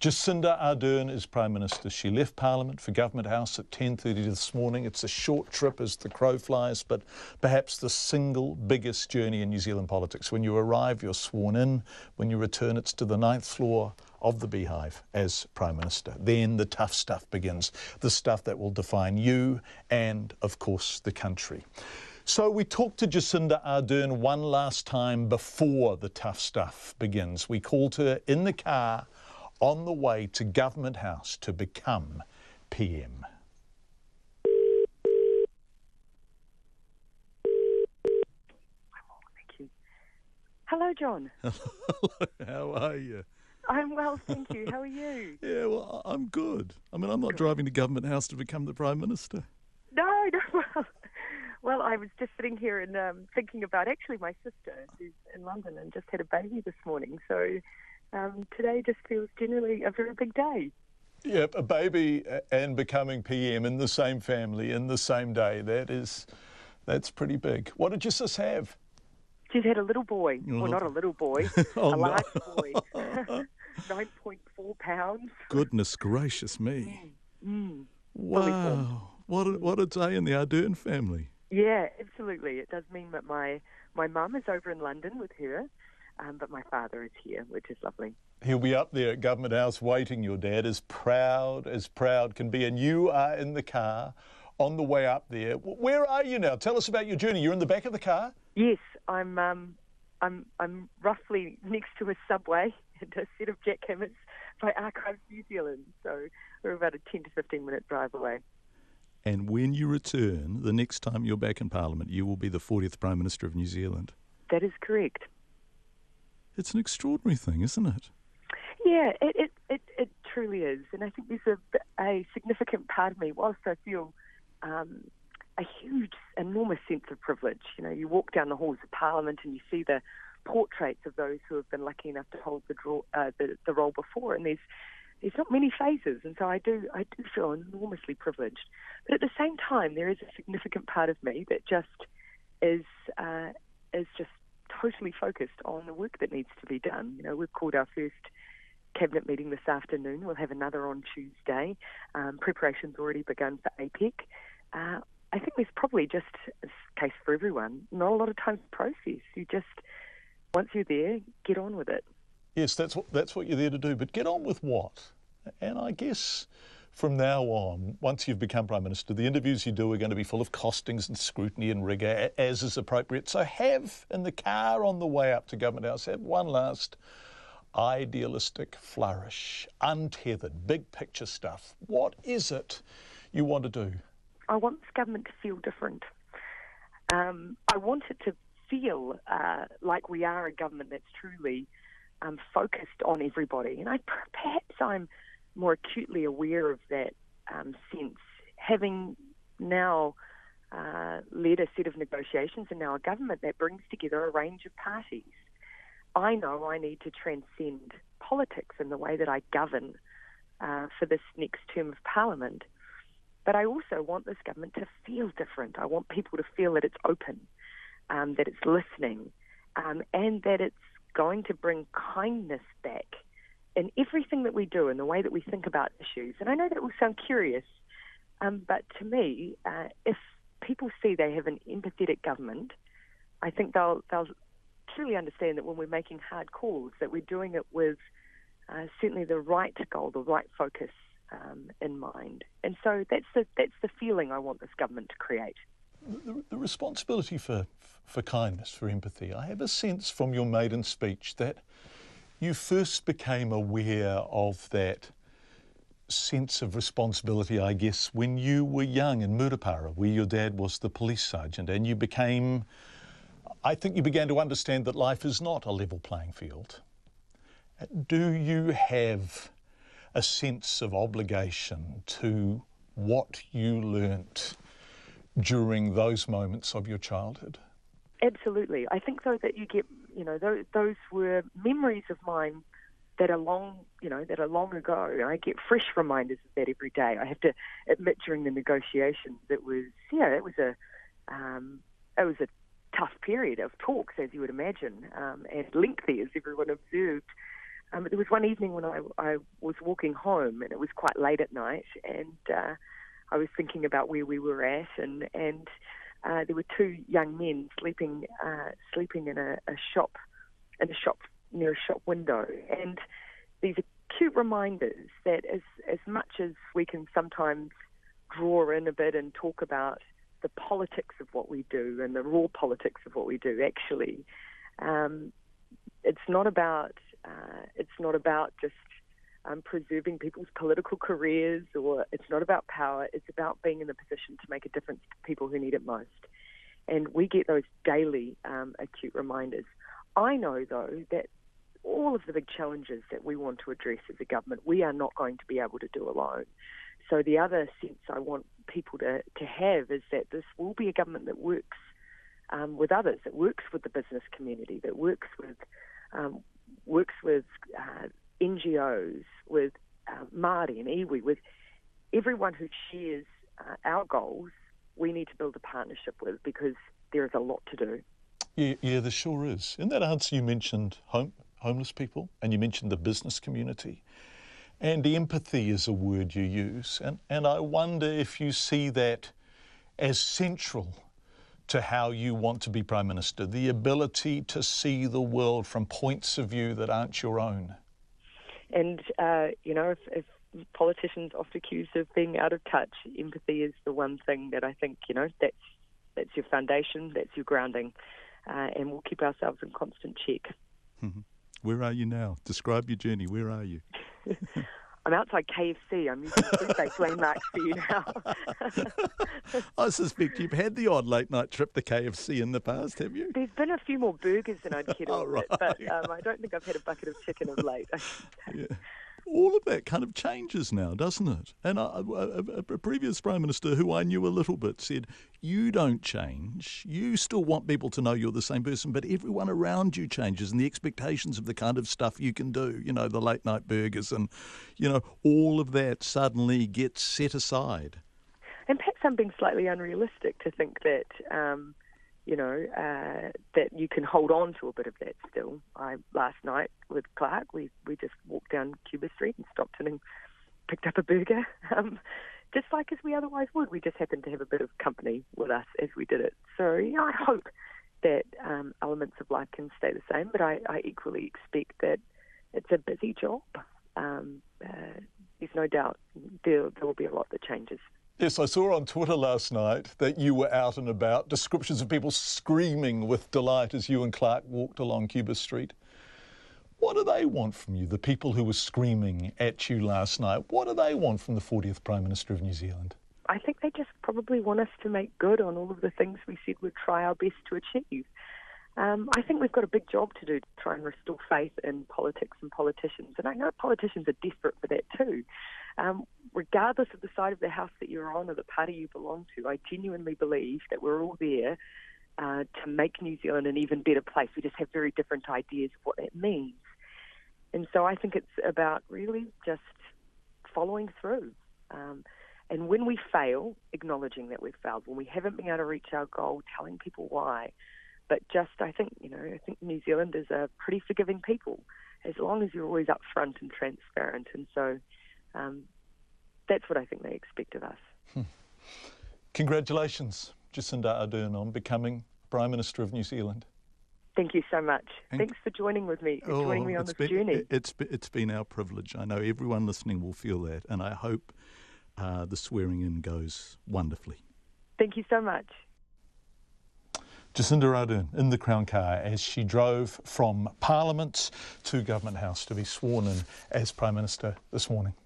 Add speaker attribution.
Speaker 1: Jacinda Ardern is Prime Minister. She left Parliament for Government House at 10:30 this morning. It's a short trip as the crow flies, but perhaps the single biggest journey in New Zealand politics. When you arrive, you're sworn in. When you return, it's to the 9th floor of the Beehive as Prime Minister. Then the tough stuff begins, the stuff that will define you and, of course, the country. So we talked to Jacinda Ardern one last time before the tough stuff begins. We called her in the car on the way to Government House to become PM.
Speaker 2: Thank you. Hello, John.
Speaker 1: Hello, how are you?
Speaker 2: I'm well, thank you. How are you?
Speaker 1: Yeah, well, I'm good. I mean, I'm not driving to Government House to become the Prime Minister.
Speaker 2: No, well, I was just sitting here and thinking about actually my sister who's in London and just had a baby this morning. So today just feels generally a very big day.
Speaker 1: Yep, a baby and becoming PM in the same family in the same day. That's pretty big. What did your sis have?
Speaker 2: She's had a little boy. Well, not a little boy,
Speaker 1: Oh,
Speaker 2: a
Speaker 1: no.
Speaker 2: large boy. 9.4 pounds.
Speaker 1: Goodness gracious me.
Speaker 2: Fully
Speaker 1: Wow. What a day in the Ardern family.
Speaker 2: Yeah, absolutely. It does mean that my mum is over in London with her, but my father is here, which is lovely.
Speaker 1: He'll be up there at Government House waiting, your dad, as proud can be. And you are in the car on the way up there. Where are you now? Tell us about your journey. You're in the back of the car?
Speaker 2: Yes, I'm roughly next to a subway and a set of jackhammers by Archives New Zealand. So we're about a 10 to 15 minute drive away.
Speaker 1: And when you return, the next time you're back in Parliament, you will be the 40th Prime Minister of New Zealand.
Speaker 2: That is correct.
Speaker 1: It's an extraordinary thing, isn't it?
Speaker 2: Yeah, it truly is. And I think there's a significant part of me, whilst I feel a huge, enormous sense of privilege. You know, you walk down the halls of Parliament and you see the portraits of those who have been lucky enough to hold the role before, and there's not many phases, and so I do feel enormously privileged. But at the same time, there is a significant part of me that just is just totally focused on the work that needs to be done. You know, we've called our first cabinet meeting this afternoon. We'll have another on Tuesday. Preparations already begun for APEC. I think there's probably just, as the case for everyone, not a lot of time to process. You just, once you're there, get on with it.
Speaker 1: Yes, that's what you're there to do. But get on with what? And I guess from now on, once you've become Prime Minister, the interviews you do are going to be full of costings and scrutiny and rigour, as is appropriate. So have, in the car on the way up to Government House, have one last idealistic flourish, untethered, big picture stuff. What is it you want to do?
Speaker 2: I want this government to feel different. I want it to feel like we are a government that's truly focused on everybody. And perhaps I'm more acutely aware of that sense, having now led a set of negotiations and now a government that brings together a range of parties. I know I need to transcend politics in the way that I govern for this next term of Parliament. But I also want this government to feel different. I want people to feel that it's open, that it's listening, and that it's going to bring kindness back in everything that we do and the way that we think about issues. And I know that will sound curious, but to me, if people see they have an empathetic government, I think they'll truly understand that when we're making hard calls, that we're doing it with certainly the right goal, the right focus in mind. And so that's the feeling I want this government to create.
Speaker 1: The responsibility for kindness, for empathy. I have a sense from your maiden speech that you first became aware of that sense of responsibility, I guess, when you were young in Murupara, where your dad was the police sergeant, and I think you began to understand that life is not a level playing field. Do you have a sense of obligation to what you learnt during those moments of your childhood?
Speaker 2: Absolutely. I think, though, that you get, those were memories of mine that are long ago. And I get fresh reminders of that every day. I have to admit, during the negotiations, it was a tough period of talks, as you would imagine, and lengthy, as everyone observed. There was one evening when I was walking home, and it was quite late at night, and I was thinking about where we were at, and there were two young men sleeping in a shop near a shop window, and these are cute reminders that as much as we can sometimes draw in a bit and talk about the politics of what we do and the raw politics of what we do, actually, it's not about just preserving people's political careers, or it's not about power. It's about being in the position to make a difference to people who need it most. And we get those daily acute reminders. I know, though, that all of the big challenges that we want to address as a government, we are not going to be able to do alone. So the other sense I want people to have is that this will be a government that works with others, that works with the business community, that works with NGOs, with Māori and iwi, with everyone who shares our goals. We need to build a partnership with, because there is a lot to do.
Speaker 1: Yeah, there sure is. In that answer you mentioned homeless people, and you mentioned the business community. And empathy is a word you use. And I wonder if you see that as central to how you want to be Prime Minister, the ability to see the world from points of view that aren't your own.
Speaker 2: And, if politicians often accused of being out of touch, empathy is the one thing that I think, that's your foundation, that's your grounding, and we'll keep ourselves in constant check.
Speaker 1: Mm-hmm. Where are you now? Describe your journey. Where are you?
Speaker 2: I'm outside KFC. I'm using food-based landmarks for you now.
Speaker 1: I suspect you've had the odd late-night trip to KFC in the past, have you?
Speaker 2: There's been a few more burgers than I'd care to admit,
Speaker 1: right.
Speaker 2: But I don't think I've had a bucket of chicken of late.
Speaker 1: Yeah. All of that kind of changes now, doesn't it? And a previous Prime Minister who I knew a little bit said, you don't change. You still want people to know you're the same person, but everyone around you changes, and the expectations of the kind of stuff you can do, the late night burgers and, all of that suddenly gets set aside.
Speaker 2: And perhaps I'm being slightly unrealistic to think that, that you can hold on to a bit of that still. Last night with Clark, we just walked down Cuba Street and stopped and picked up a burger, just like as we otherwise would. We just happened to have a bit of company with us as we did it. So, I hope that elements of life can stay the same, but I equally expect that it's a busy job. There's no doubt there will be a lot that changes.
Speaker 1: Yes, I saw on Twitter last night that you were out and about, descriptions of people screaming with delight as you and Clark walked along Cuba Street. What do they want from you, the people who were screaming at you last night? What do they want from the 40th Prime Minister of New Zealand?
Speaker 2: I think they just probably want us to make good on all of the things we said we'd try our best to achieve. I think we've got a big job to do to try and restore faith in politics and politicians. And I know politicians are desperate for that too. Regardless of the side of the house that you're on or the party you belong to, I genuinely believe that we're all there to make New Zealand an even better place. We just have very different ideas of what that means. And so I think it's about really just following through. And when we fail, acknowledging that we've failed. When we haven't been able to reach our goal, telling people why. But I think New Zealanders are pretty forgiving people, as long as you're always upfront and transparent. And so that's what I think they expect of us.
Speaker 1: Congratulations, Jacinda Ardern, on becoming Prime Minister of New Zealand.
Speaker 2: Thank you so much. Thanks for joining me on this journey.
Speaker 1: It's been our privilege. I know everyone listening will feel that, and I hope the swearing in goes wonderfully.
Speaker 2: Thank you so much.
Speaker 1: Jacinda Ardern in the Crown car as she drove from Parliament to Government House to be sworn in as Prime Minister this morning.